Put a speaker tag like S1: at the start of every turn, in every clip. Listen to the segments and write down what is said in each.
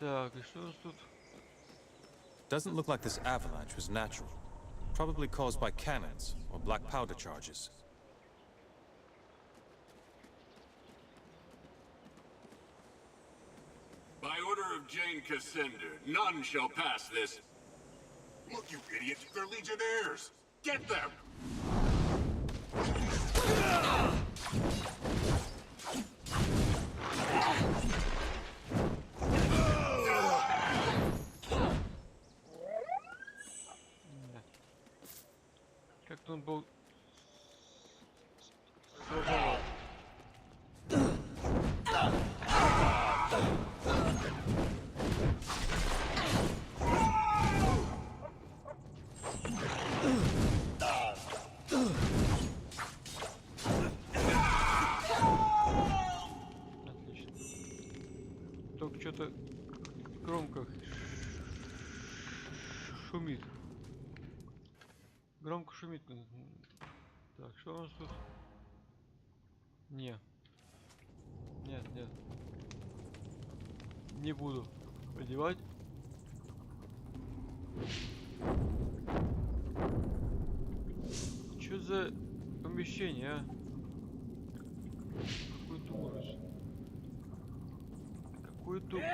S1: Так, и что у нас тут?
S2: Doesn't look like this avalanche was natural. Probably caused by cannons or black powder charges.
S3: By order of Jane Cassender, none shall pass this. Look, you idiots, they're legionnaires! Get them!
S1: Как-то он был слабоват. Отлично. Только что-то громко шумит. Громко шумит. Так, что у нас тут? Не. Нет, нет. Не буду одевать. Что за помещение, а? Какой-то ужас. Какой-то ужас.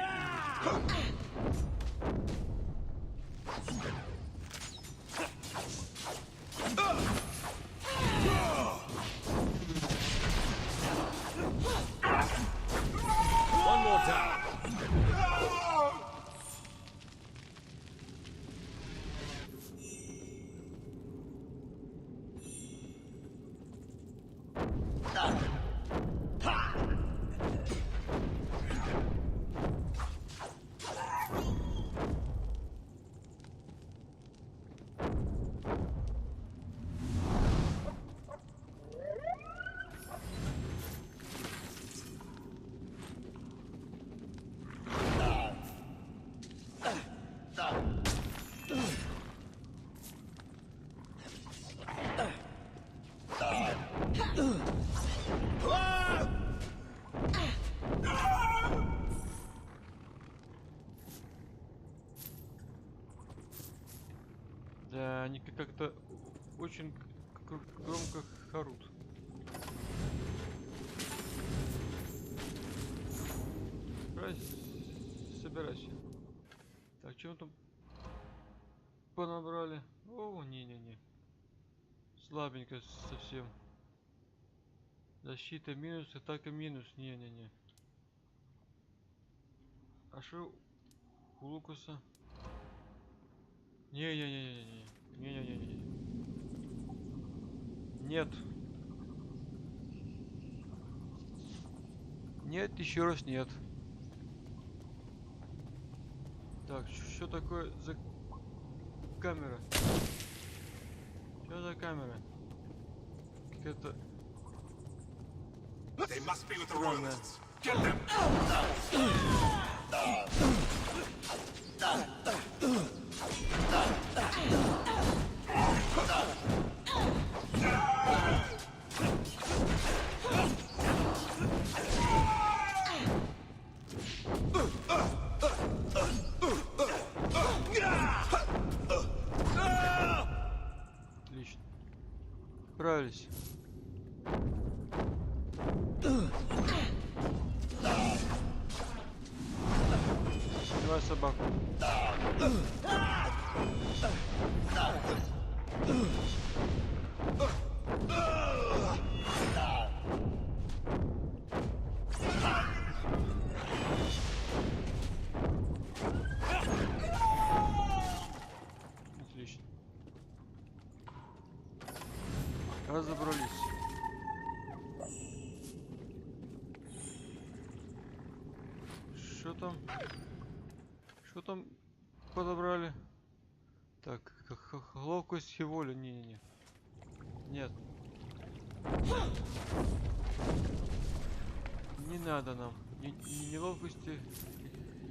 S2: One more down.
S1: Да, они как-то очень громко хорут. Собирайся. Так, что мы там понабрали? О, не-не-не. Слабенько совсем. Защита минус, атака минус. Не-не-не. А что у Лукаса? Не-не-не-не-не. Не-не-не-не. Нет. Нет, еще раз нет. Так, что такое за камера? Что за камера? Какая-то...
S3: They must be with the royalists. Get them!
S1: Отлично. Справились. Давай собаку. Отлично. Разобрались. Что там? Что там подобрали? Так, ловкость и воля. Не-не-не. Нет. Не надо нам. Ни ловкости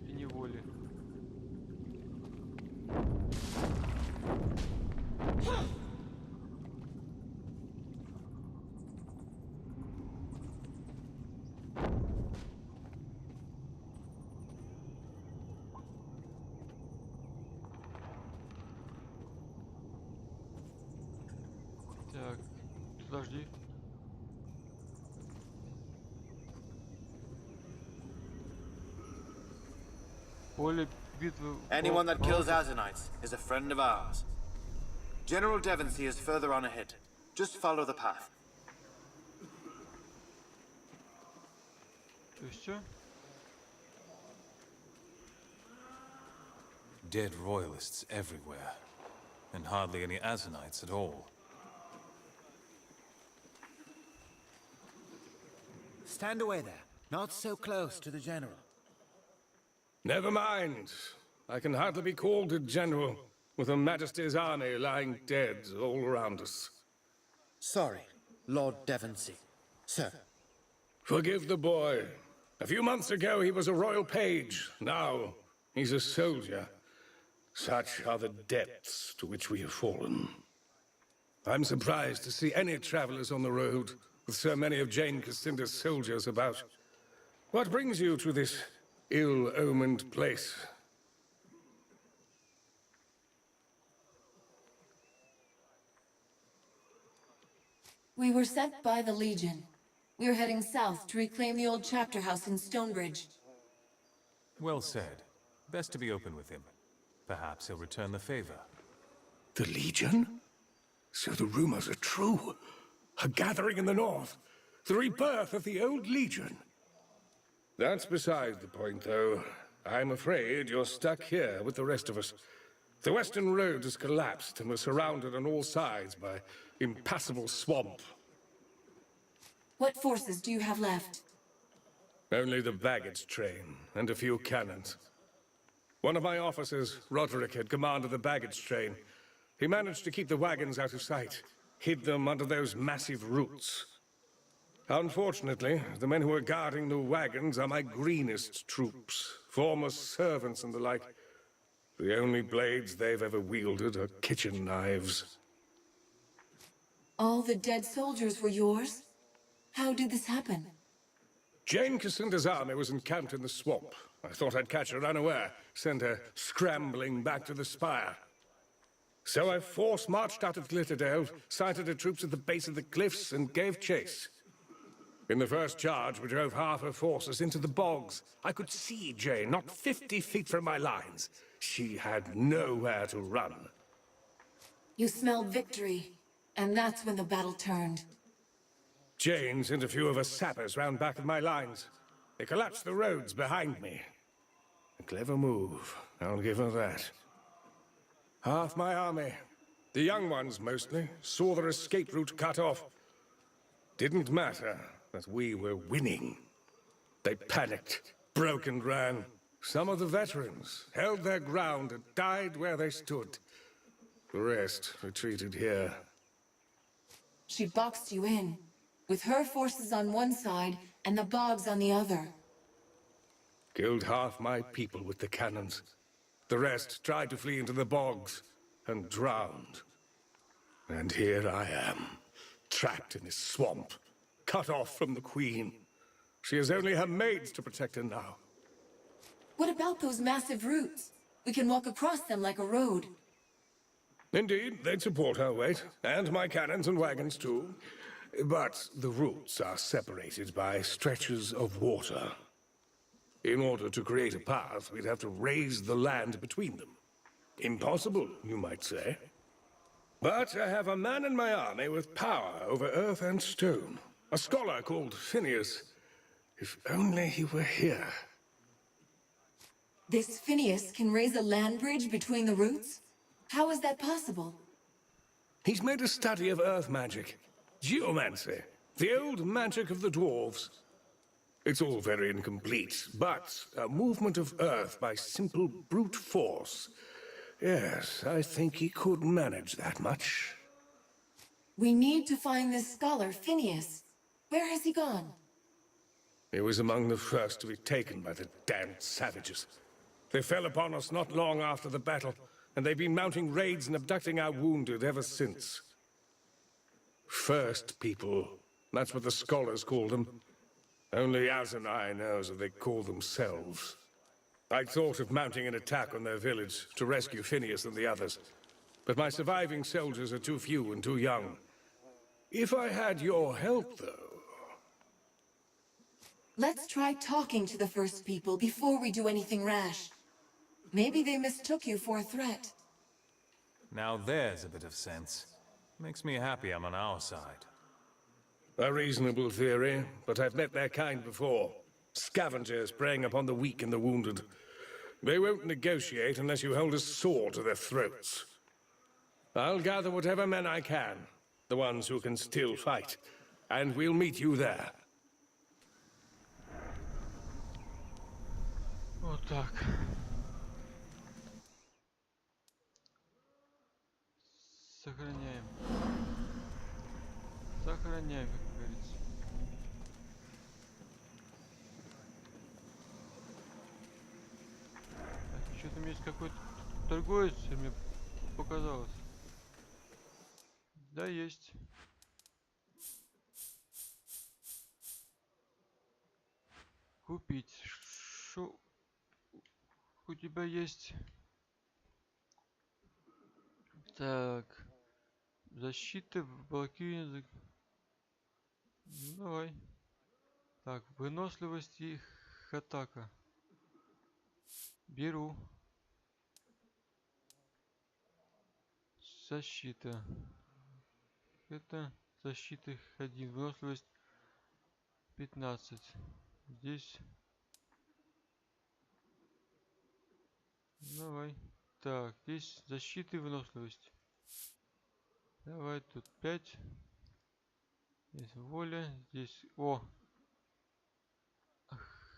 S1: и ни воли. Подожди. Поле битвы.
S4: Anyone that kills
S1: воротах.
S4: Azanites is a friend of ours. General Devonsey is further on ahead. Just follow the path.
S1: То есть все?
S2: Dead royalists everywhere, and hardly any Azanites at all.
S4: Stand away there. Not so close to the general.
S5: Never mind. I can hardly be called a general, with Her Majesty's army lying dead all around us.
S4: Sorry, Lord Devonsey. Sir.
S5: Forgive the boy. A few months ago he was a royal page. Now he's a soldier. Such are the depths to which we have fallen. I'm surprised to see any travelers on the road, with so many of Jane Cassinda's soldiers about. What brings you to this ill-omened place?
S6: We were sent by the Legion. We are heading south to reclaim the old chapter house in Stonebridge.
S2: Well said. Best to be open with him. Perhaps he'll return the favor.
S5: The Legion? So the rumors are true. A gathering in the north. The rebirth of the old Legion. That's beside the point, though. I'm afraid you're stuck here with the rest of us. The western road has collapsed and we're surrounded on all sides by impassable swamp.
S6: What forces do you have left?
S5: Only the baggage train and a few cannons. One of my officers, Roderick, had command of the baggage train. He managed to keep the wagons out of sight, hid them under those massive roots. Unfortunately, the men who are guarding the wagons are my greenest troops, former servants and the like. The only blades they've ever wielded are kitchen knives.
S6: All the dead soldiers were yours? How did this happen?
S5: Jane Cassinda's army was encamped in the swamp. I thought I'd catch her unaware, send her scrambling back to the spire. So I force-marched out of Glitterdale, sighted her troops at the base of the cliffs, and gave chase. In the first charge, we drove half her forces into the bogs. I could see Jane, not 50 feet from my lines. She had nowhere to run.
S6: You smelled victory, and that's when the battle turned.
S5: Jane sent a few of her sappers round back of my lines. They collapsed the roads behind me. A clever move, I'll give her that. Half my army, the young ones mostly, saw their escape route cut off. Didn't matter that we were winning. They panicked, broke and ran. Some of the veterans held their ground and died where they stood. The rest retreated here.
S6: She boxed you in, with her forces on one side and the bogs on the other.
S5: Killed half my people with the cannons. The rest tried to flee into the bogs and drowned. And here I am, trapped in this swamp, cut off from the Queen. She has only her maids to protect her now.
S6: What about those massive roots? We can walk across them like a road.
S5: Indeed, they'd support her weight, and my cannons and wagons too. But the routes are separated by stretches of water. In order to create a path, we'd have to raise the land between them. Impossible, you might say. But I have a man in my army with power over earth and stone. A scholar called Phineas. If only he were here.
S6: This Phineas can raise a land bridge between the roots? How is that possible?
S5: He's made a study of earth magic. Geomancy. The old magic of the dwarves. It's all very incomplete, but a movement of earth by simple brute force. Yes, I think he could manage that much.
S6: We need to find this scholar, Phineas. Where has he gone?
S5: He was among the first to be taken by the damned savages. They fell upon us not long after the battle, and they've been mounting raids and abducting our wounded ever since. First people, that's what the scholars call them. Only Azanai knows what they call themselves. I thought of mounting an attack on their village to rescue Phineas and the others, but my surviving soldiers are too few and too young. If I had your help, though...
S6: Let's try talking to the First People before we do anything rash. Maybe they mistook you for a threat.
S2: Now there's a bit of sense. Makes me happy I'm on our side.
S5: A reasonable theory, but I've met their kind before. Scavengers preying upon the weak and the wounded. They won't negotiate unless you hold a sword to their throats. I'll gather whatever men I can, the ones who can still fight, and we'll meet you there.
S1: Вот так. Сохраняем. Сохраняем, как говорится. Так, еще там есть какой-то торговец, мне показалось. Да, есть. Купить. Шо у тебя есть? Так. Защита, блокирование. Ну, давай. Так, выносливость и атака. Беру. Защита. Это защита 1. Выносливость 15. Здесь. Давай. Так, здесь защита и выносливость. Давай тут 5. Здесь воля. Здесь. О!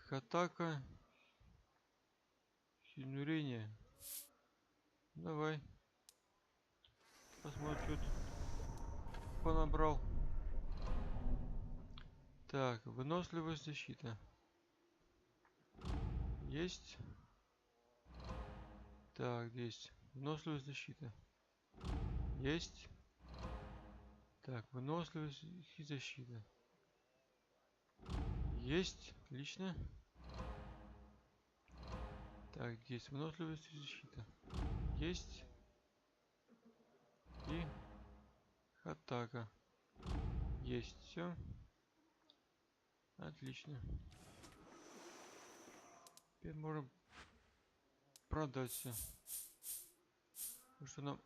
S1: Атака. Изнурение. Давай. Посмотрим, что тут понабрал. Так, выносливость, защита. Есть. Так, здесь. Выносливость, защита. Есть. Так, выносливость и защита. Есть. Отлично. Так, здесь выносливость и защита. Есть. И атака. Есть. Все. Отлично. Теперь можем продать все. Потому что нам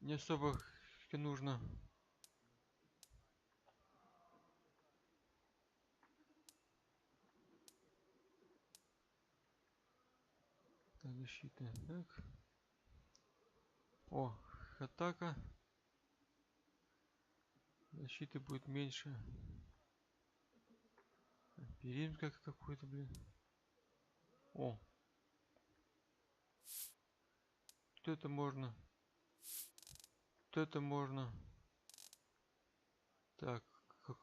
S1: не особо нужно. Так, защита. Так. О, атака. Защиты будет меньше. Период как какой-то, блин. О. Вот это можно. Вот это можно. Так, как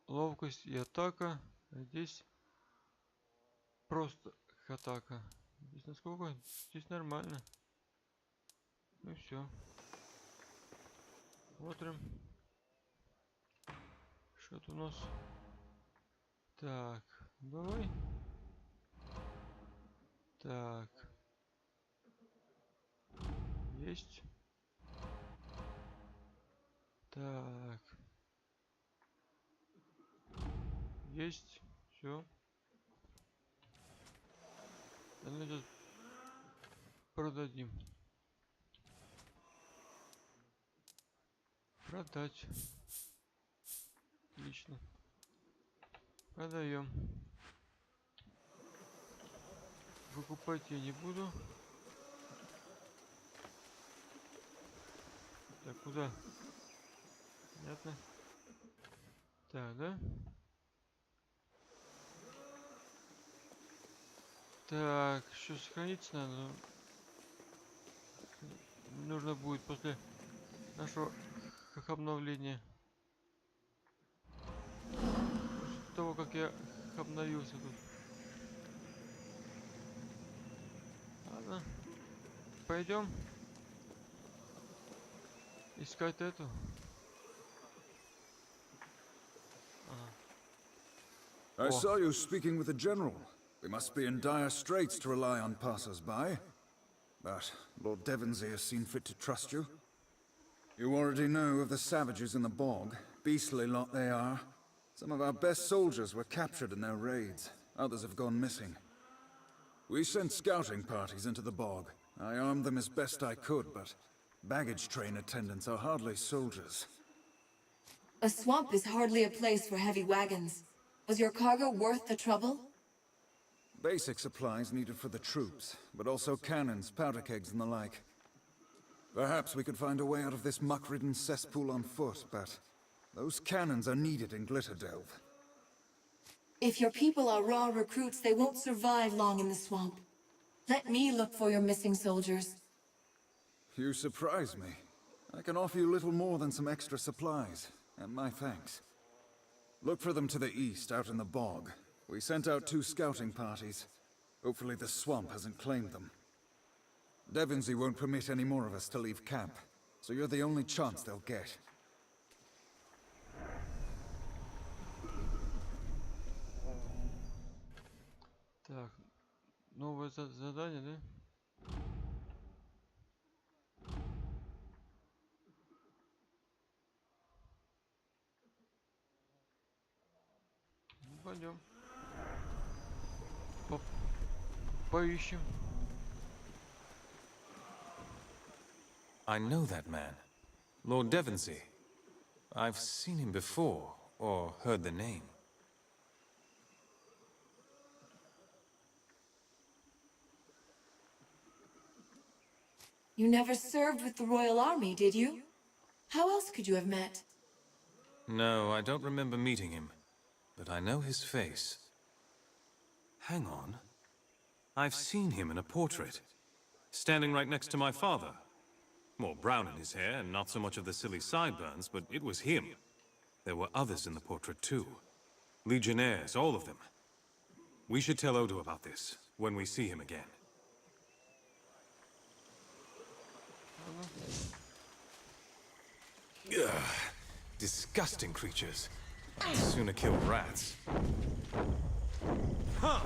S1: ловкость и атака. А здесь просто атака. Здесь насколько? Здесь нормально. Ну и все. Смотрим. Что-то у нас. Так, давай. Так. Есть. Так. Есть. Все. Сейчас продадим. Продать. Отлично. Продаем. Выкупать я не буду. Так, куда? Понятно. Так, да? Так, еще сохраниться надо. Но нужно будет после нашего обновления. После того, как я обновился тут. Ладно. Пойдем искать эту.
S7: I saw you speaking with the general. We must be in dire straits to rely on passers-by. But Lord Devonsey has seen fit to trust you. You already know of the savages in the bog. Beastly lot they are. Some of our best soldiers were captured in their raids. Others have gone missing. We sent scouting parties into the bog. I armed them as best I could, but baggage train attendants are hardly soldiers.
S6: A swamp is hardly a place for heavy wagons. Was your cargo worth the trouble?
S7: Basic supplies needed for the troops, but also cannons, powder kegs, and the like. Perhaps we could find a way out of this muck-ridden cesspool on foot, but those cannons are needed in Glitterdelve.
S6: If your people are raw recruits, they won't survive long in the swamp. Let me look for your missing soldiers.
S7: You surprise me. I can offer you little more than some extra supplies, and my thanks. Look for them to the east, out in the bog. We sent out 2 scouting parties. Hopefully the swamp hasn't claimed them. Devonsey won't permit any more of us to leave camp, so you're the only chance they'll get.
S1: Так, новое задание, да? Ну, пойдем. Поищем.
S2: I know that man. Lord Devonsey. I've seen him before, or heard the name.
S6: You never served with the Royal Army, did you? How else could you have met?
S2: No, I don't remember meeting him, but I know his face. Hang on. I've seen him in a portrait, standing right next to my father. More brown in his hair, and not so much of the silly sideburns, but it was him. There were others in the portrait too. Legionnaires, all of them. We should tell Odo about this, when we see him again. Ugh, disgusting creatures. I'd sooner kill rats. Huh!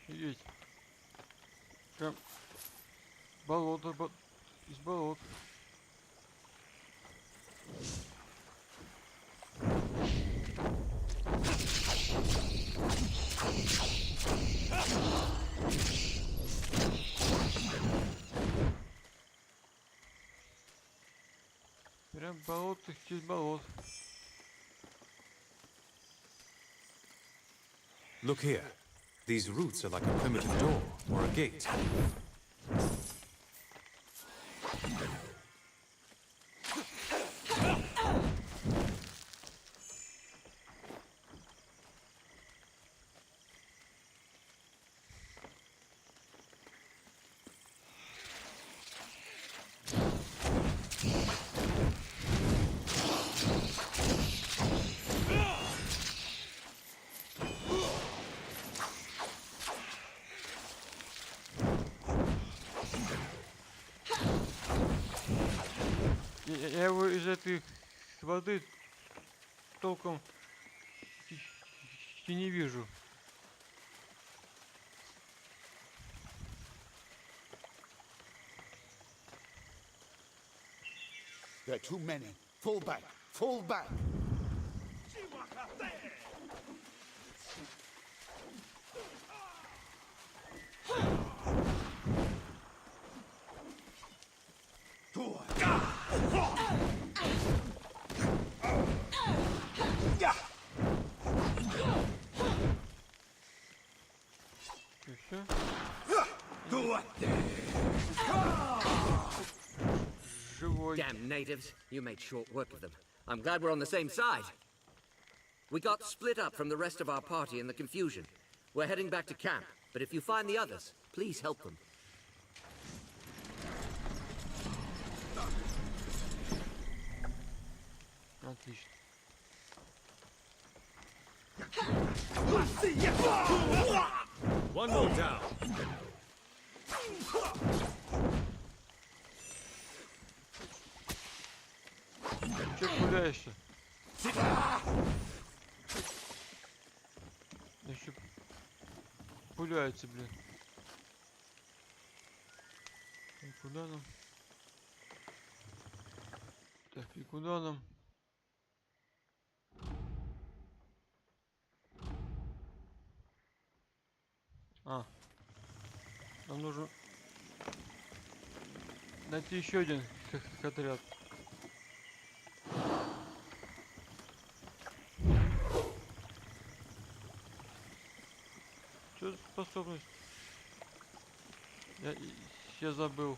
S1: Офигеть. Прям болото, из болот. Прям болото из болот.
S2: Look here. These roots are like a primitive door, or a gate.
S1: Я его из этой воды толком и не вижу.
S8: There are too many. Fall back. Fall back.
S1: И все. Живой.
S9: Damn natives. You made short work of them. I'm glad we're on the same side. We got split up from the rest of our party in the confusion. We're heading back to camp, but if you find the others, please help them.
S1: Отлично.
S2: One more down.
S1: пуляешься? Еще пуляется, блин. И куда нам? Так, и куда нам? А. Нам нужно найти еще один отряд. Что за способность? Я забыл.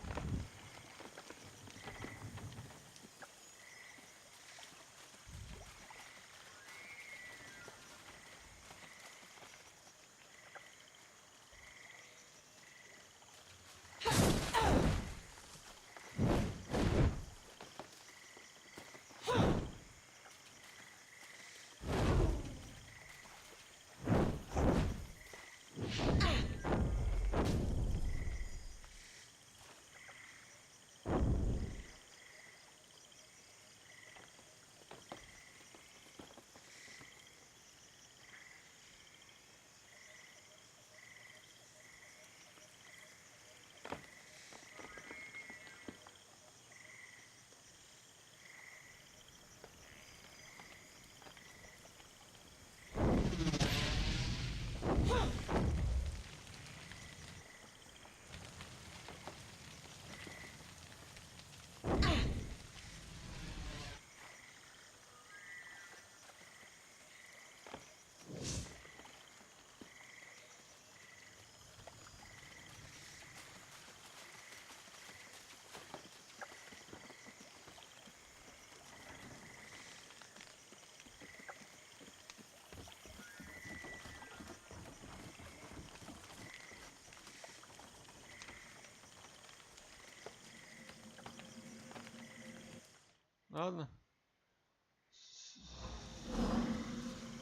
S1: Ладно.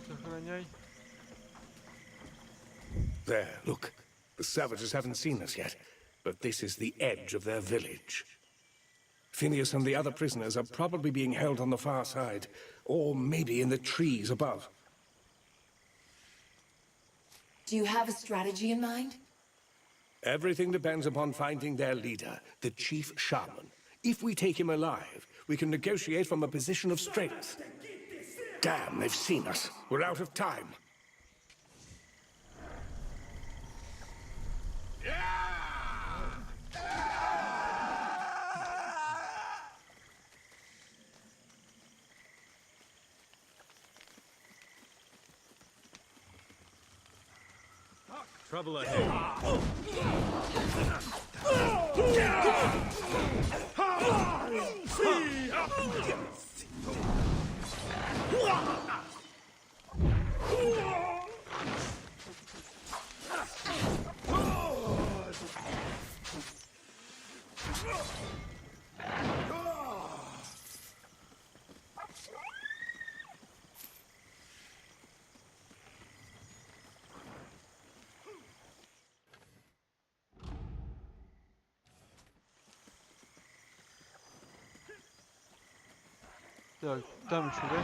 S1: Сохраняй.
S5: There, look. The savages haven't seen us yet, but this is the edge of their village. Phineas and the other prisoners are probably being held on the far side, or maybe in the trees above.
S6: Do you have a strategy in mind?
S5: Everything depends upon finding their leader, the chief shaman. If we take him alive, we can negotiate from a position of strength. Damn, they've seen us. We're out of time.
S2: Trouble ahead.
S1: Так, там еще, да?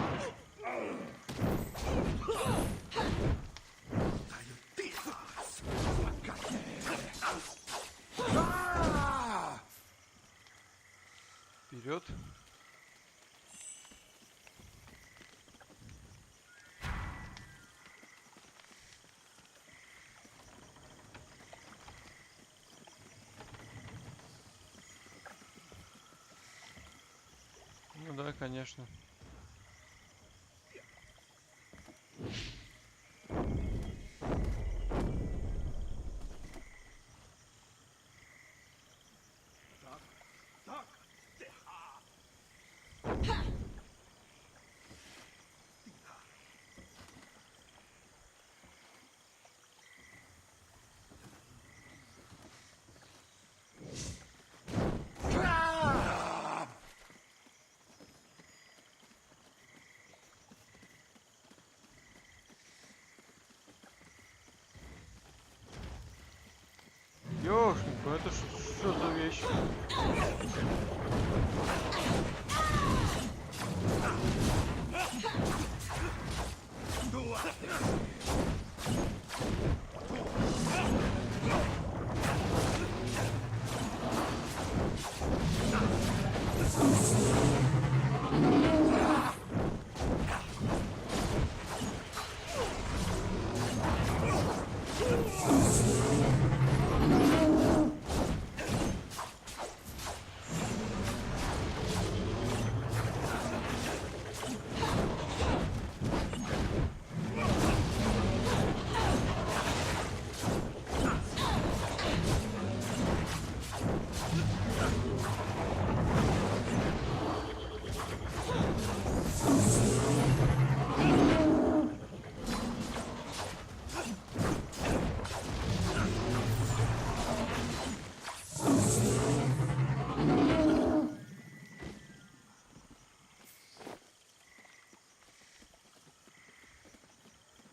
S1: Вперед. Ну да, конечно. Ёшенька, это что за вещь?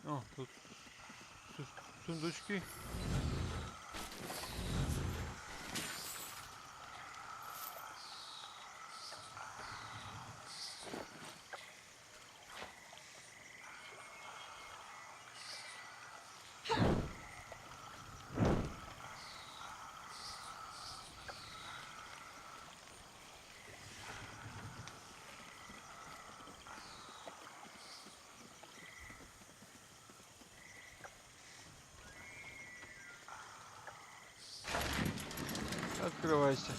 S1: О, тут сундучки. Открывайся.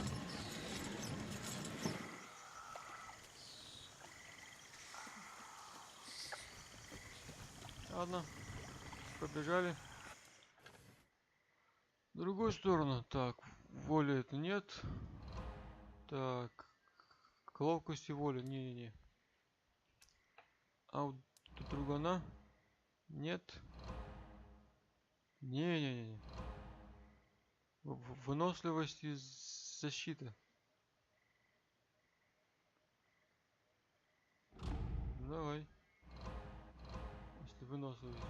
S1: Ладно, побежали. В другую сторону. Так, воли это нет. Так, к ловкости воли. Не-не-не. А вот тут другана? Нет. Не-не-не. Выносливость и защита. Давай. Если выносливость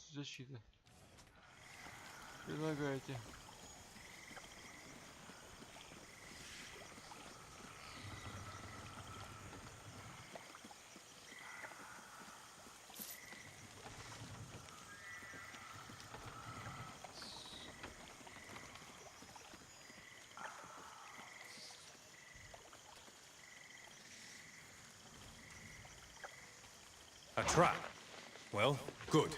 S1: и защита. Предлагайте.
S2: A trap. Well, good.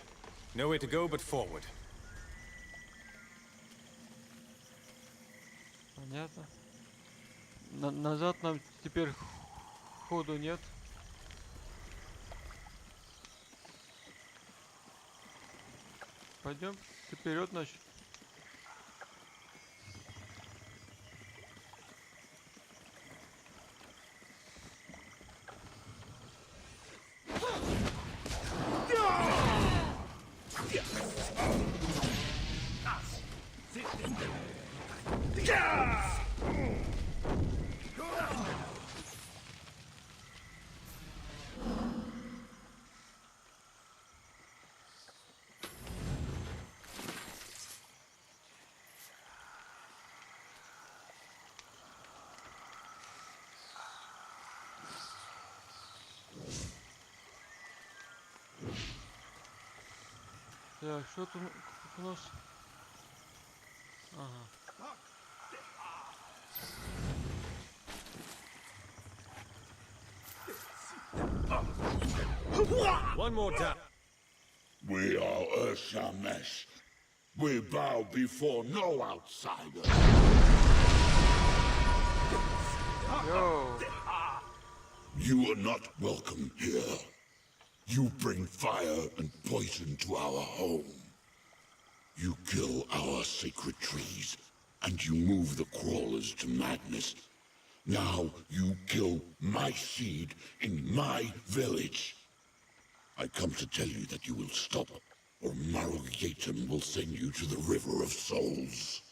S2: Nowhere to go but forward.
S1: Понятно. Назад нам теперь ходу нет. Пойдем вперед, значит. Так, что тут у нас? Ага.
S2: One more down.
S3: We are Urshamesh. We bow before no outsider.
S1: Yo.
S3: You are not welcome here. You bring fire and poison to our home. You kill our sacred trees, and you move the crawlers to madness. Now you kill my seed in my village. I come to tell you that you will stop, or Marugyatum will send you to the River of Souls.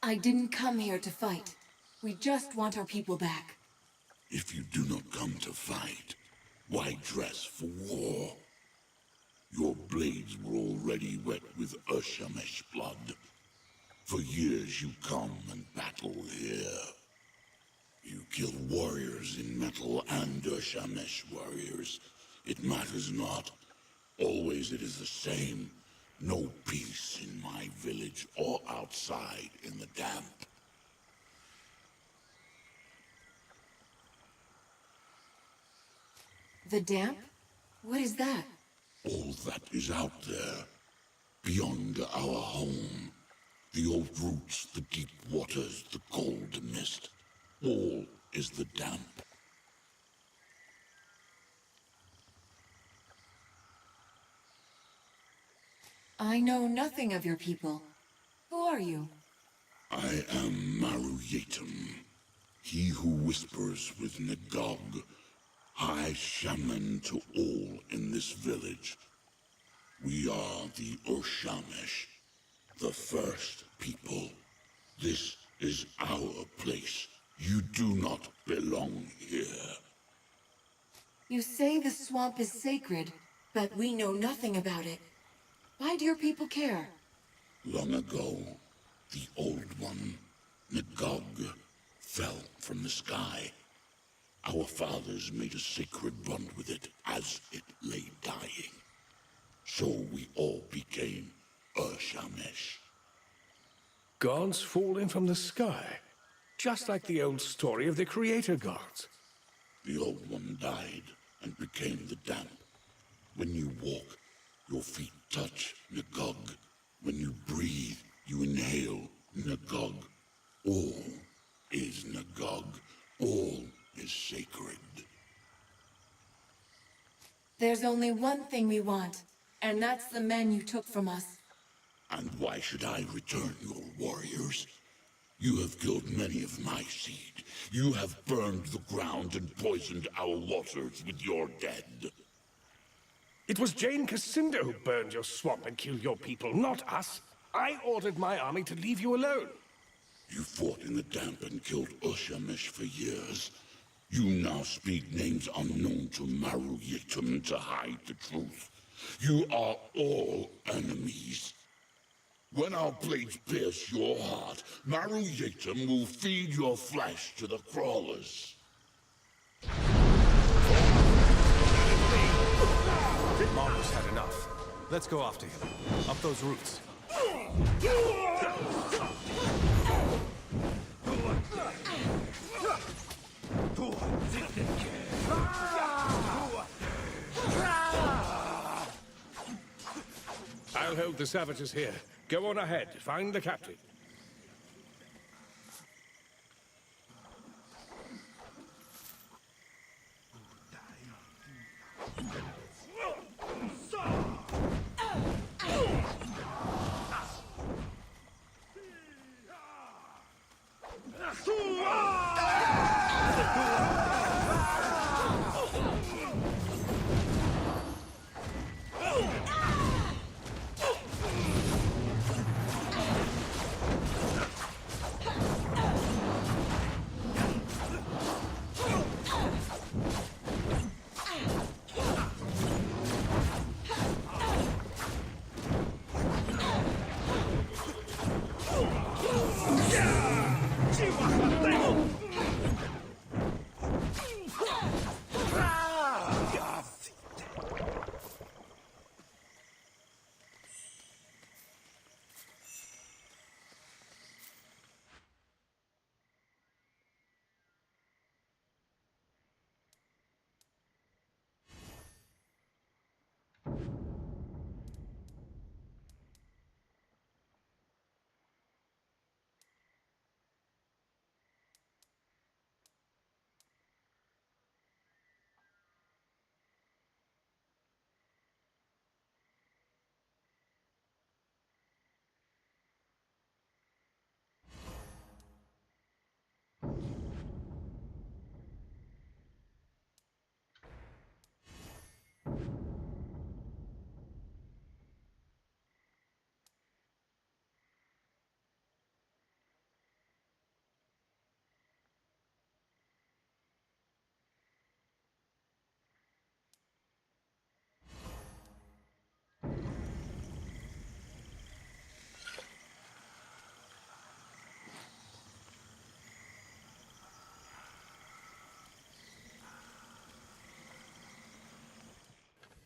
S6: I didn't come here to fight. We just want our people back.
S3: If you do not come to fight, why dress for war? Your blades were already wet with Urshamesh blood. For years you come and battle here. You kill warriors in metal and Urshamesh warriors. It matters not. Always it is the same. No peace in my village or outside in the damp.
S6: The damp? What is that?
S3: All that is out there, beyond our home. The old roots, the deep waters, the cold mist. All is the damp.
S6: I know nothing of your people. Who are you?
S3: I am Maru Yetum, he who whispers with Nagog, high shaman to all in this village. We are the Urshamesh, the first people. This is our place. You do not belong here.
S6: You say the swamp is sacred, but we know nothing about it. Why do your people care?
S3: Long ago, the Old One, Nagog, fell from the sky. Our fathers made a sacred bond with it as it lay dying. So we all became Urshamesh.
S5: Gods falling from the sky? Just like the old story of the creator gods.
S3: The Old One died and became the damp. When you walk, your feet touch Nagog. When you breathe, you inhale Nagog. All is Nagog. All is sacred.
S6: There's only one thing we want, and that's the men you took from us.
S3: And why should I return your warriors? You have killed many of my seed. You have burned the ground and poisoned our waters with your dead.
S5: It was Jane Cassinda who burned your swamp and killed your people, not us. I ordered my army to leave you alone.
S3: You fought in the damp and killed Urshamesh for years. You now speak names unknown to Maru Yetum to hide the truth. You are all enemies. When our blades pierce your heart, Maru Yetum will feed your flesh to the crawlers.
S2: Maru's had enough. Let's go after him. Up those roots.
S5: I'll hold the savages here. Go on ahead. Find the captain.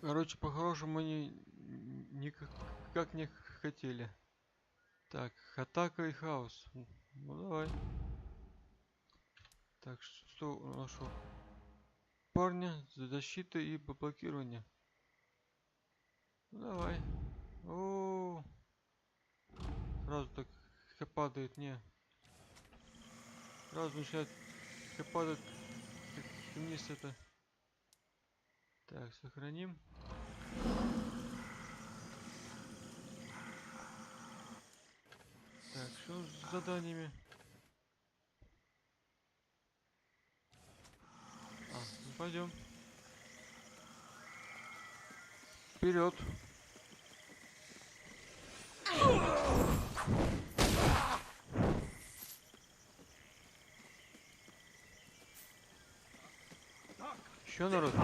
S1: Короче, по-хорошему они никак не хотели. Так, атака и хаос. Ну давай. Так, что нашел? Парня, защита и блокирование. Ну, давай. О, сразу так падает, не. Сразу начинает падать вниз это. Так, сохраним. Так, что с заданиями? Ну пойдем. Вперед. Еще народ.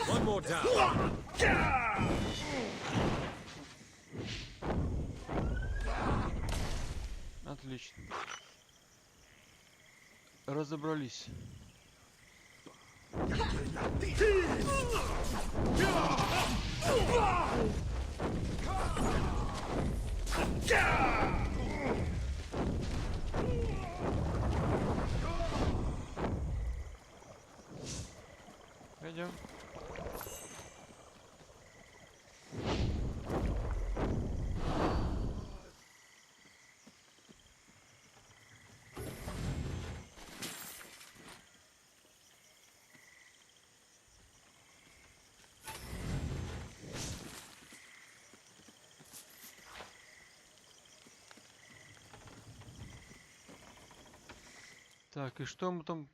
S2: One more down.
S1: Отлично. Разобрались. Пойдем. Так, и что мы там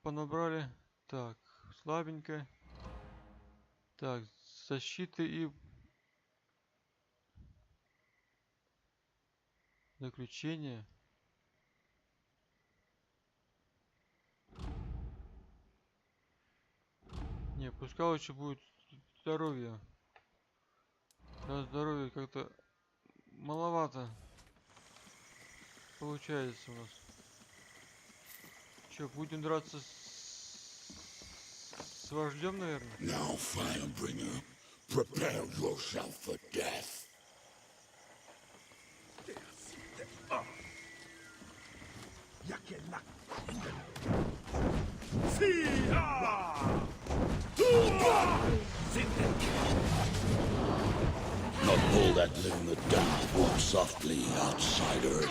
S1: понабрали? Так, слабенько. Так, защиты и заключение. Не, пускай лучше будет здоровье. Да, здоровье как-то маловато получается у нас. Че, будем драться с вождем, наверное?
S3: Now, Firebringer, prepare yourself for death. Not all that live in the dark walk softly, outsider.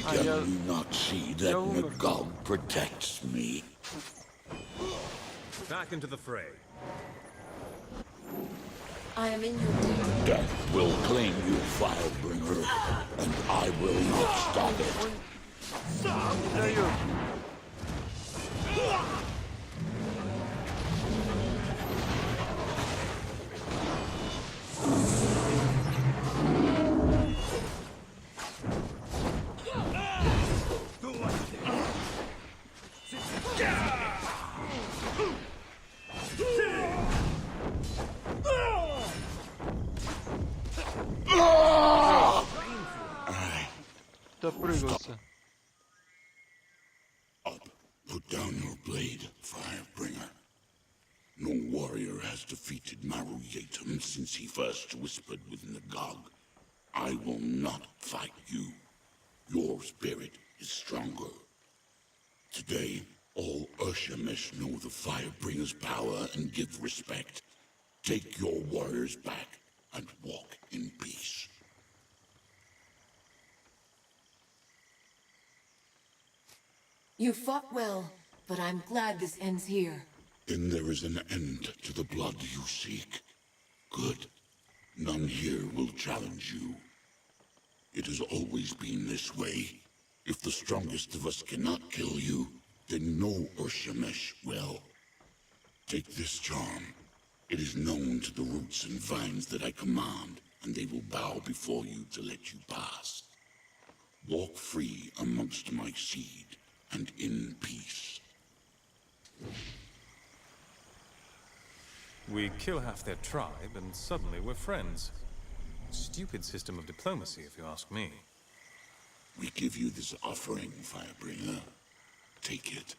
S3: Can you not see that Nagog protects me?
S2: Back into the fray.
S6: I am in your debt.
S3: Death will claim you, Firebringer, and I will not stop it.
S1: Допрыгался.
S3: Up. Put down your blade, Firebringer. No warrior has defeated Maru Yatum since he first whispered with Nagog. I will not fight you. Your spirit is stronger. Today, all Urshamesh know the Firebringer's power and give respect. Take your warriors back and walk in peace.
S6: You fought well, but I'm glad this ends here.
S3: Then there is an end to the blood you seek. Good. None here will challenge you. It has always been this way. If the strongest of us cannot kill you, then no Urshemesh will. Take this charm. It is known to the roots and vines that I command, and they will bow before you to let you pass. Walk free amongst my seed, and in peace.
S2: We kill half their tribe, and suddenly we're friends. Stupid system of diplomacy, if you ask me.
S3: We give you this offering, Firebringer. Take it.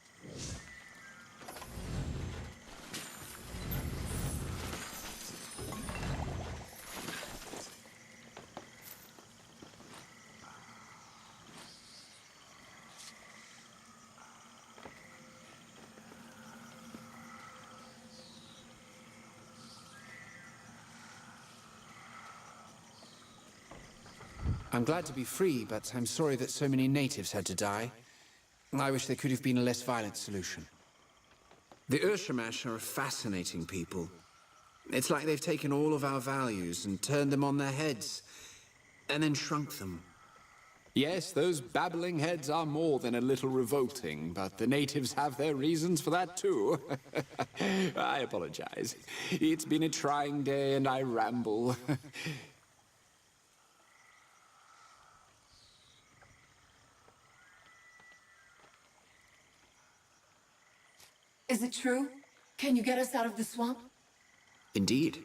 S10: I'm glad to be free, but I'm sorry that so many natives had to die. I wish there could have been a less violent solution. The Urshemesh are a fascinating people. It's like they've taken all of our values and turned them on their heads, and then shrunk them. Yes, those babbling heads are more than a little revolting, but the natives have their reasons for that too. I apologize. It's been a trying day and I ramble.
S6: Is it true? Can you get us out of the swamp?
S10: Indeed.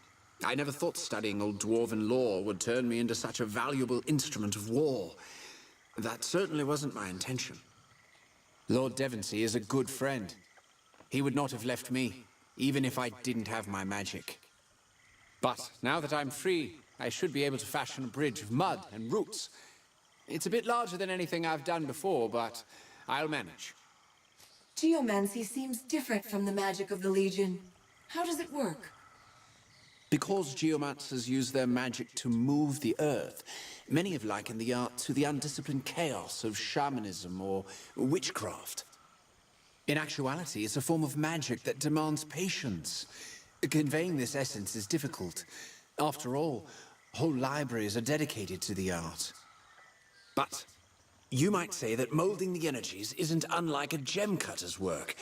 S10: I never thought studying old dwarven lore would turn me into such a valuable instrument of war. That certainly wasn't my intention. Lord Devonsey is a good friend. He would not have left me, even if I didn't have my magic. But now that I'm free, I should be able to fashion a bridge of mud and roots. It's a bit larger than anything I've done before, but I'll manage.
S6: Geomancy seems different from the magic of the Legion. How does it work?
S10: Because geomancers use their magic to move the earth, many have likened the art to the undisciplined chaos of shamanism or witchcraft. In actuality, it's a form of magic that demands patience. Conveying this essence is difficult. After all, whole libraries are dedicated to the art. But you might say that molding the energies isn't unlike a gem cutter's work,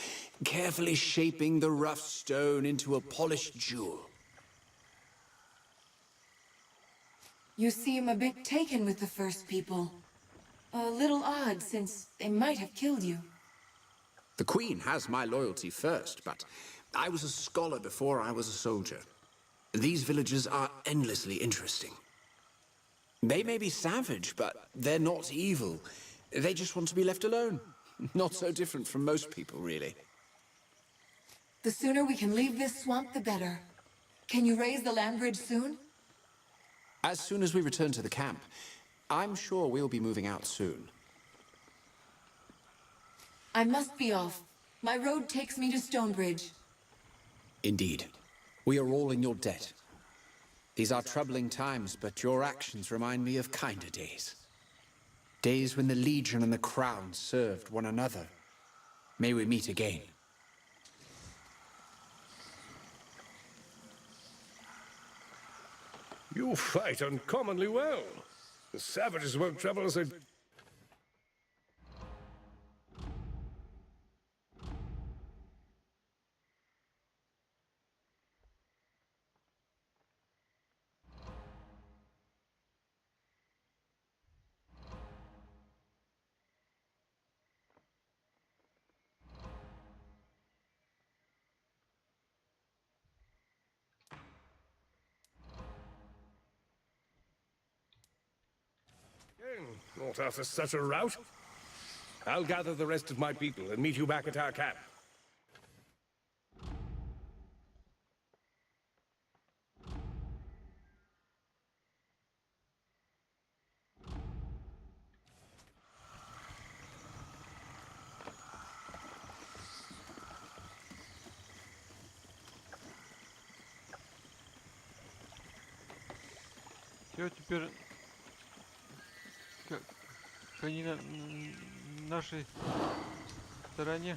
S10: carefully shaping the rough stone into a polished jewel.
S6: You seem a bit taken with the first people. A little odd, since they might have killed you.
S10: The Queen has my loyalty first, but I was a scholar before I was a soldier. These villagers are endlessly interesting. They may be savage, but they're not evil. They just want to be left alone. Not so different from most people, really.
S6: The sooner we can leave this swamp, the better. Can you raise the land bridge soon?
S10: As soon as we return to the camp, I'm sure we'll be moving out soon.
S6: I must be off. My road takes me to Stonebridge.
S10: Indeed. We are all in your debt. These are troubling times, but your actions remind me of kinder days. Days when the Legion and the Crown served one another. May we meet again.
S5: You fight uncommonly well. The savages won't trouble us again. Not after such a rout. I'll gather the rest of my people and meet you back at our camp.
S1: Все, теперь как они на нашей стороне.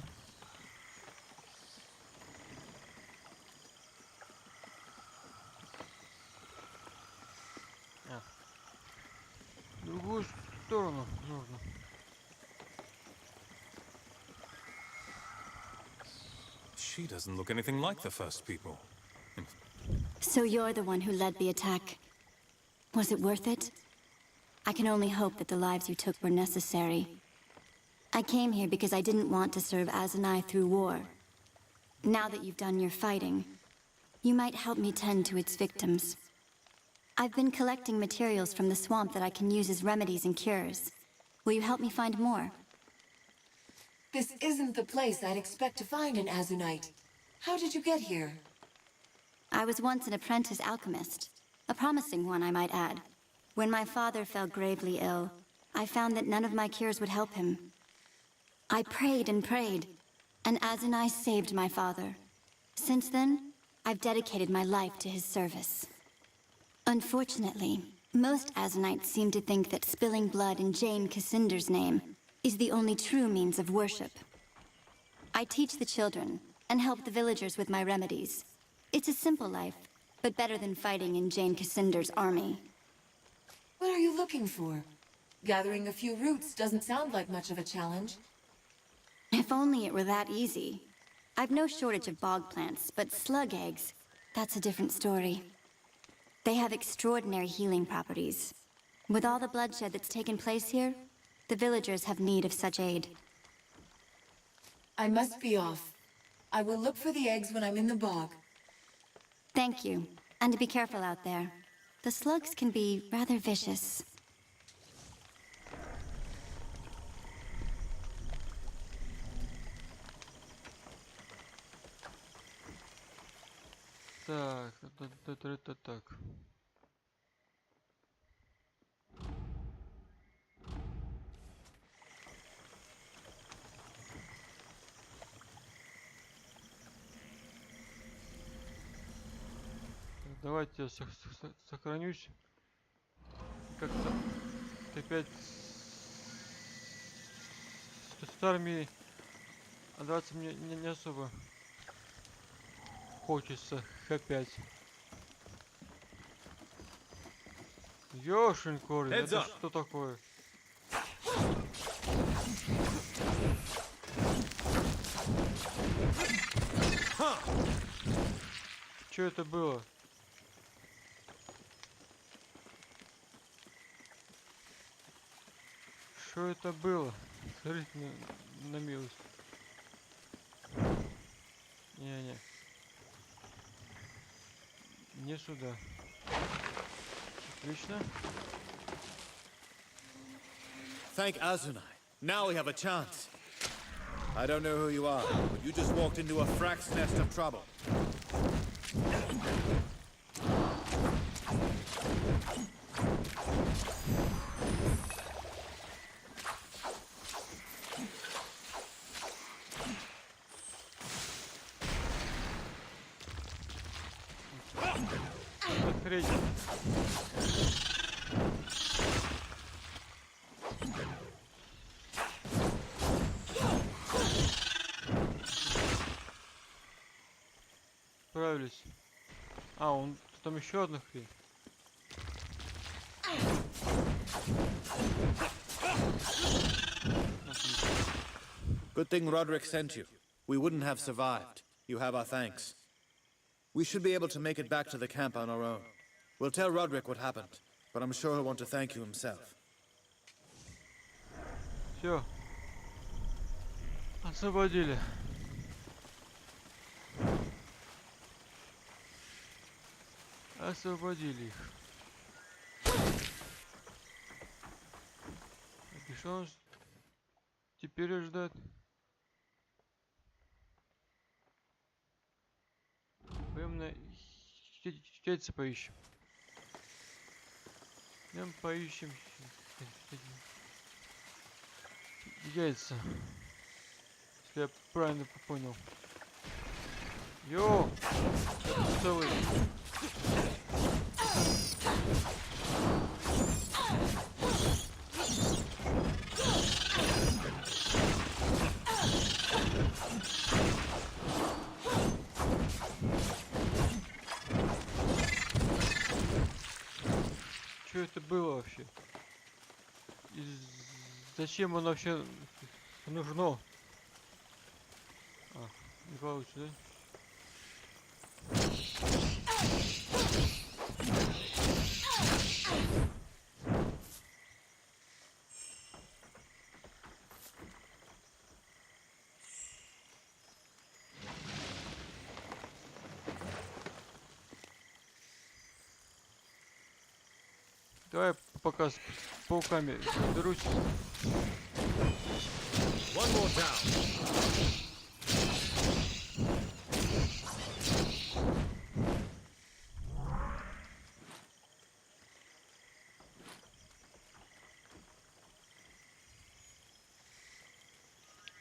S1: В другую сторону нужно.
S2: She doesn't look anything like the first people.
S11: So you're the one who led the attack. Was it worth it? I can only hope that the lives you took were necessary. I came here because I didn't want to serve Azanai through war. Now that you've done your fighting, you might help me tend to its victims. I've been collecting materials from the swamp that I can use as remedies and cures. Will you help me find more?
S6: This isn't the place I'd expect to find an Azunite. How did you get here?
S11: I was once an apprentice alchemist. A promising one, I might add. When my father fell gravely ill, I found that none of my cures would help him. I prayed and prayed, and Azunai saved my father. Since then, I've dedicated my life to his service. Unfortunately, most Azunites seem to think that spilling blood in Jane Cassinder's name is the only true means of worship. I teach the children and help the villagers with my remedies. It's a simple life, but better than fighting in Jane Cassinder's army.
S6: What are you looking for? Gathering a few roots doesn't sound like much of a challenge.
S11: If only it were that easy. I've no shortage of bog plants, but slug eggs, that's a different story. They have extraordinary healing properties. With all the bloodshed that's taken place here, the villagers have need of such aid.
S6: I must be off. I will look for the eggs when I'm in the bog.
S11: Thank you, and be careful out there. The slugs can be rather vicious.
S1: Так, это так. Давайте я сохранюсь. Как-то опять с армией отдаваться мне не особо хочется опять. Ёшин корень, это что такое? Что это было? Что это было? Смотрите на милость. Не-не. Не сюда. Отлично.
S4: Thank Azunai. Now we have a chance. I don't know who you are, but you just walked into a frack's nest of trouble.
S1: Хрень. Справились. А, он там еще одна хрень.
S4: Good thing Roderick sent you. We wouldn't have survived. You have our thanks. We should be able to make it back to the camp on our own. We'll tell Roderick what happened, but I'm sure he'll want to thank you himself.
S1: Все. Освободили. Освободили их. И что нас теперь ждать? Пойдем на яйца поищем. Пойдем поищем яйца. Если я правильно понял. Йоу! Целый. было вообще? И зачем оно вообще нужно? А, не получится, да? Давай пока с пауками берусь.
S5: One more down.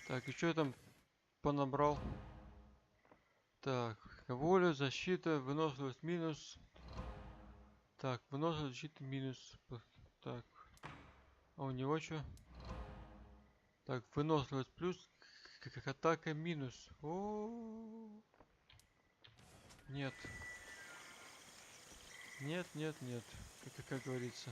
S1: Так, и что я там понабрал? Так, воля, защита, выносливость минус. Так, выносливость, защита минус. Так, а у него что? Так, выносливость плюс, как атака минус. Нет. Нет, нет, нет. Как говорится.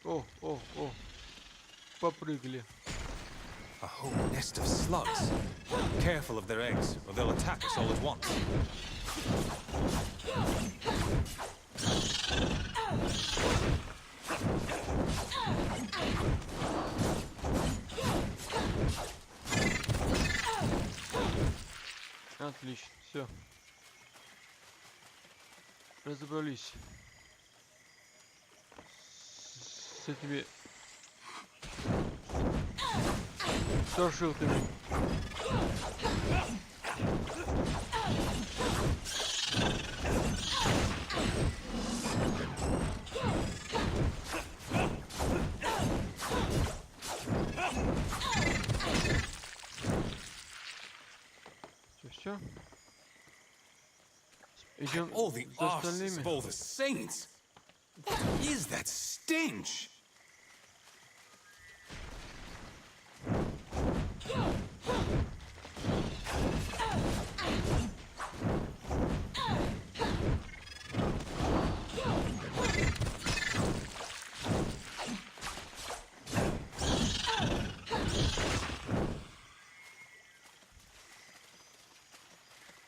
S1: О. Попрыгали.
S2: A whole nest of slugs. Careful of their eggs, or they'll attack us all at once.
S1: Отлично, все. Разобрались с этими страшилками. Все. Идем
S2: All the
S1: за
S2: arses of
S1: остальными.
S2: all the saints. What is that stench?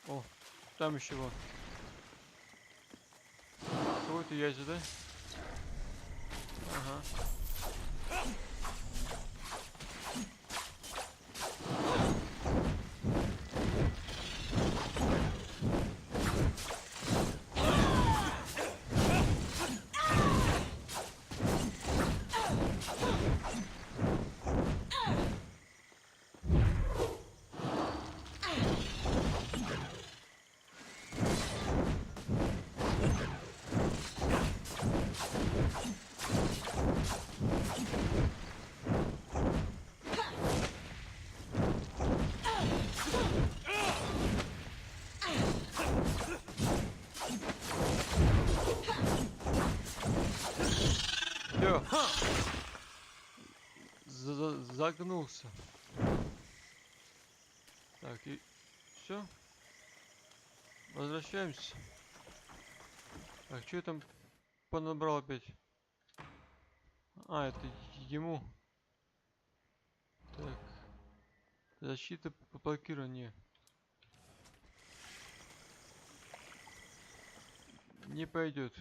S1: О, там еще вот. Какой-то яйца, да? Ага. Все. Загнулся. Так, и все. Возвращаемся. Так, что я там понабрал опять? А, это ему. Так. Защита по блокированию. Не пойдет.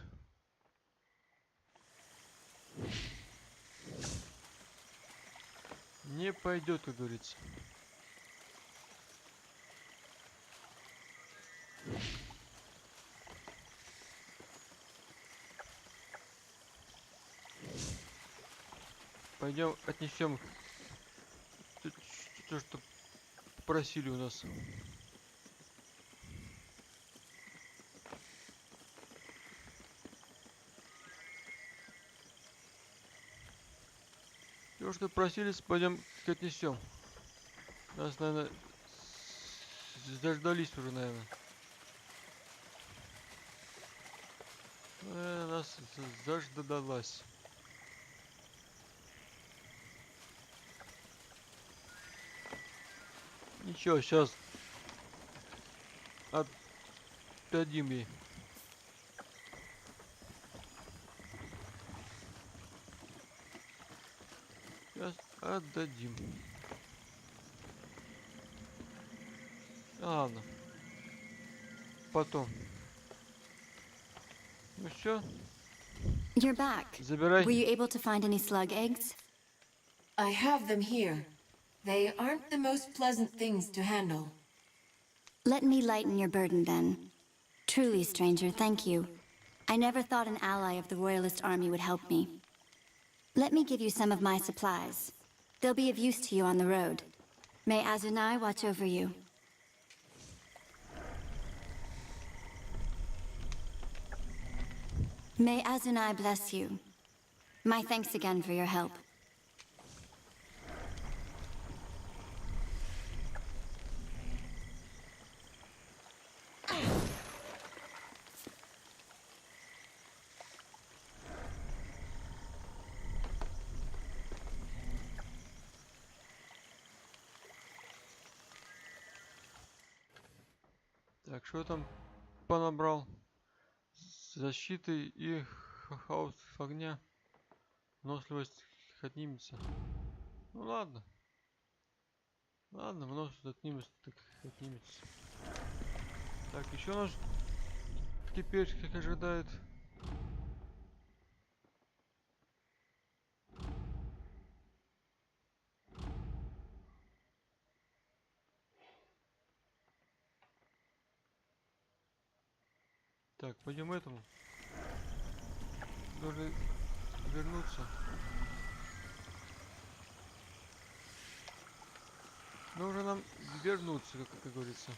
S1: Не пойдет, как говорится. Пойдем отнесем то, что попросили у нас. То, что просили, пойдем отнесем. Нас, наверное, дождались уже, наверное. Нас заждалась. Ничего, сейчас отдадим ей. Сейчас отдадим. Ладно. Потом. Ну все,
S11: You're back.
S1: забирай.
S11: Were you able to find any slug eggs?
S6: I have them here. They aren't the most pleasant things to handle.
S11: Let me lighten your burden then. Truly, stranger, thank you. I never thought an ally of the Royalist army would help me. Let me give you some of my supplies. They'll be of use to you on the road. May Azunai watch over you. May Azunai bless you. My thanks again for your help.
S1: Так, что там понабрал? Защиты и хаос огня. Выносливость отнимется. Ну ладно. Ладно, выносливость отнимется, так отнимется. Так, еще нас теперь как ожидает. Так, пойдем этому. Должны вернуться. Нужно нам вернуться, как говорится.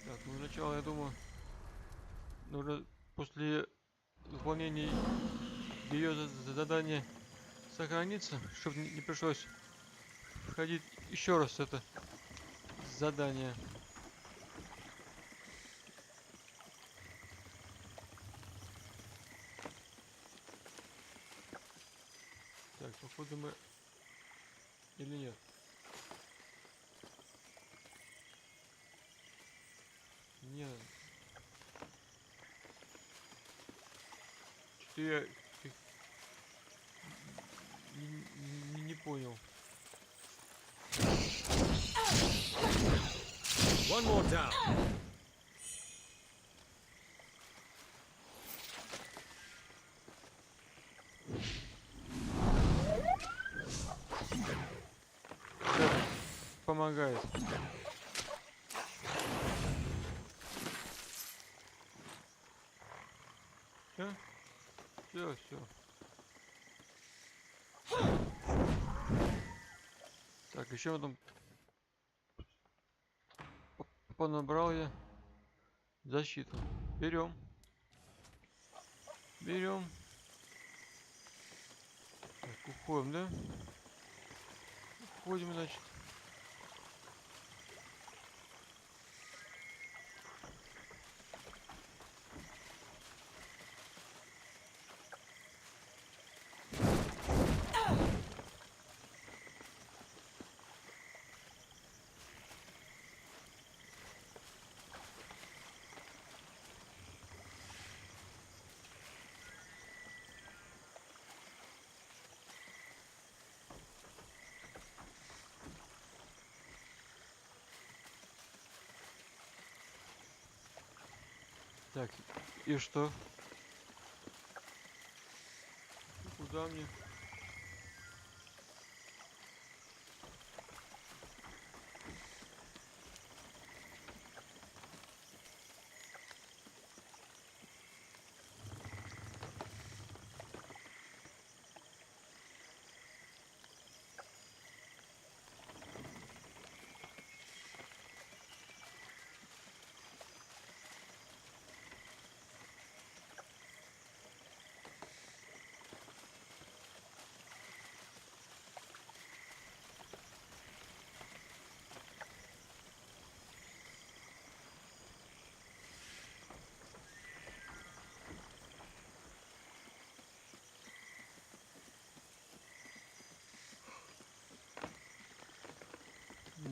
S1: Так, ну сначала, я думаю, нужно после выполнения ее задания сохраниться, чтобы не пришлось входить еще раз это задание. Так, походу мы... Или нет? Нет. Что я... Не понял.
S2: One more down.
S1: Помогает. Все? Все. Так, еще потом понабрал я защиту. Берем. Так, уходим, да? Уходим, значит. Так, и что? Куда мне?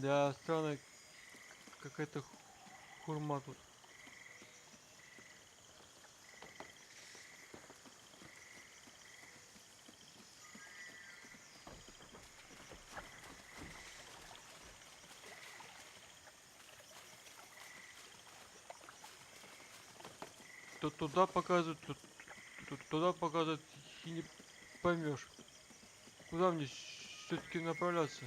S1: Да, странная какая-то хурма тут. Тут туда показывают, тут туда показывают, и не поймешь, куда мне все-таки направляться.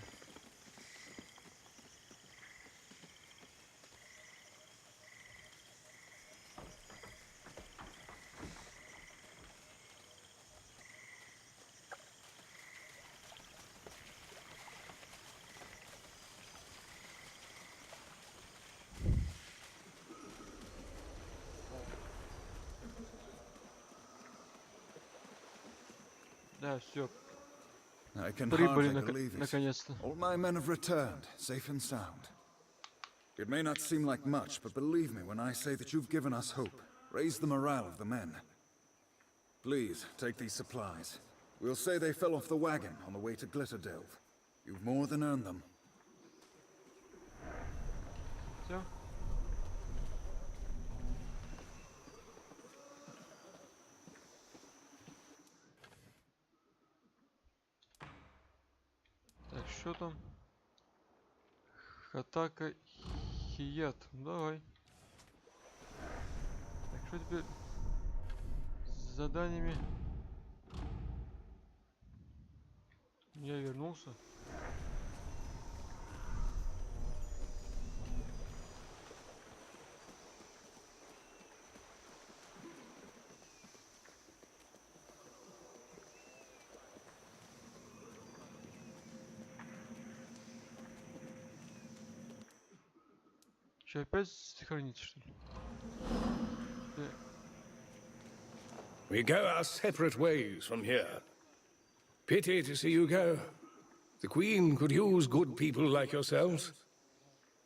S1: Да, все,
S7: I can
S1: прибыли
S7: hardly believe it.
S1: наконец-то.
S7: All my men have returned, safe and sound. It may not seem like much, but believe me when I say that you've given us hope. Raise the morale of the men. Please, take these supplies. We'll say they fell off the wagon on the way to Glitterdelve. You've more than earned them.
S1: Все. Так, что там? Хатака Хият. Давай. Так, что теперь с заданиями? Я вернулся. Че, опять сохранится, что ли?
S5: We go our separate ways from here. Pity to see you go. The Queen could use good people like yourselves.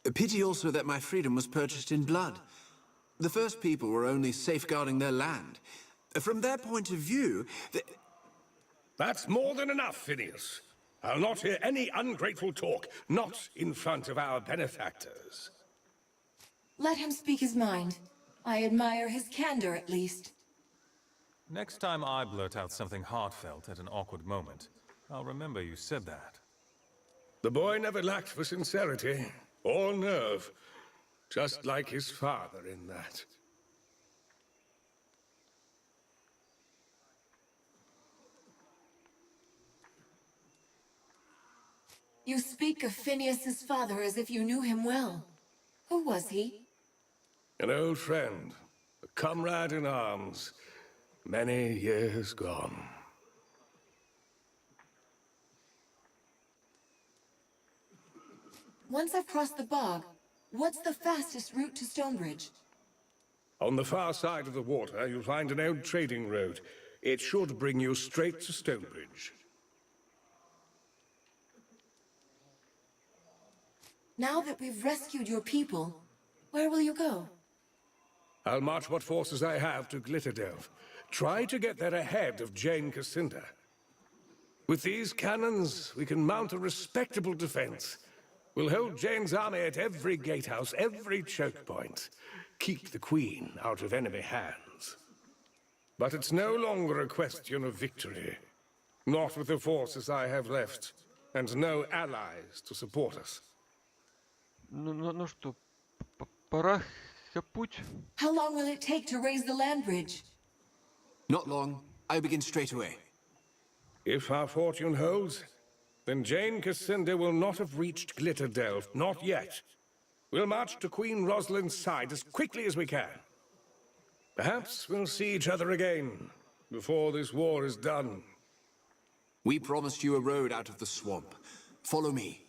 S10: A pity also that my freedom was purchased in blood. The first people were only safeguarding their land. From their point of view,
S5: That's more than enough, Phineas. I'll not hear any ungrateful talk, not in front of our benefactors.
S6: Let him speak his mind. I admire his candor, at least.
S2: Next time I blurt out something heartfelt at an awkward moment, I'll remember you said that.
S5: The boy never lacked for sincerity or nerve, just like his father in that.
S6: You speak of Phineas's father as if you knew him well. Who was he?
S5: An old friend, a comrade in arms, many years gone.
S6: Once I've crossed the bog, what's the fastest route to Stonebridge?
S5: On the far side of the water, you'll find an old trading road. It should bring you straight to Stonebridge.
S6: Now that we've rescued your people, where will you go?
S5: I'll march what forces I have to Glitterdelve. Try to get there ahead of Jane Cassinda. With these cannons, we can mount a respectable defense. We'll hold Jane's army at every gatehouse, every choke point. Keep the Queen out of enemy hands. But it's no longer a question of victory. Not with the forces I have left, and no allies to support us.
S1: Ну что, пора путь.
S6: How long will it take to raise the land bridge?
S10: not long. I begin straight away.
S5: If our fortune holds, then Jane Cassinda will not have reached Glitterdelve, not yet. We'll march to Queen Rosalind's side as quickly as we can. Perhaps we'll see each other again before this war is done.
S10: We promised you a road out of the swamp. Follow me.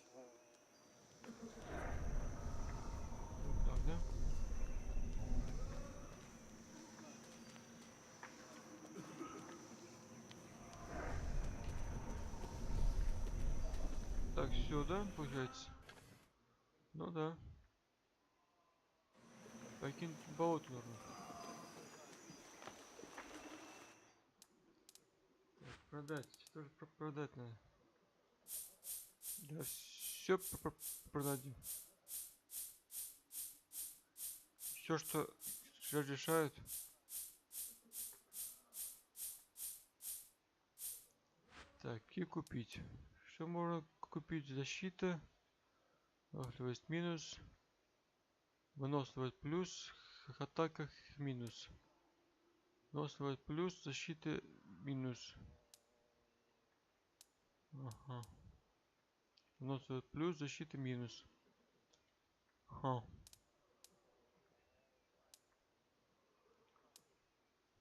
S1: Так, сюда, получается. Ну да. Покинуть болото нужно. Так, продать. Тоже продать надо. Да, все продадим. Все, что разрешают. Так, и купить. Что можно купить? Защита. Выносливость минус. Выносливость плюс. Атака минус. Выносливость плюс. Защита минус. Ага. Выносливость плюс. Защита минус. Ха.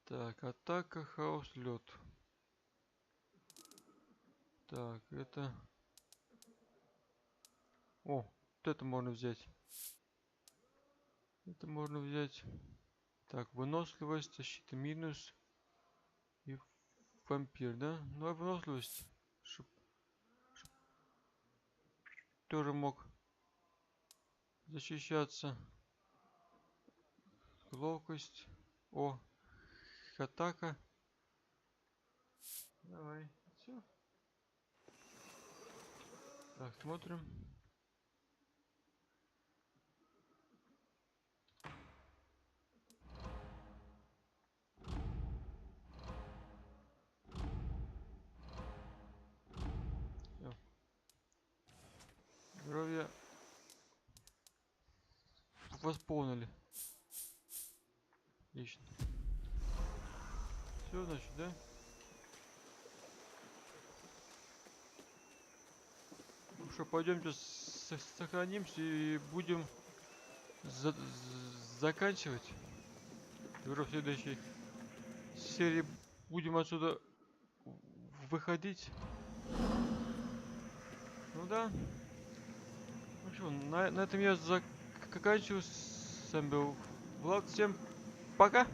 S1: Так, атака, хаос, лед. Так, это... О, вот это можно взять. Это можно взять. Так, выносливость, защита минус. И вампир, да? Ну, а выносливость. Чтоб тоже мог защищаться. Ловкость. О, атака. Давай, все. Так, смотрим. Всё. Здоровье восполнили. Отлично. Все, значит, да? Ну что, пойдемте сохранимся и будем заканчивать. Уже в следующей серии будем отсюда выходить. Ну да. Ну что, на этом я заканчиваю. С вами был Влад. Всем пока.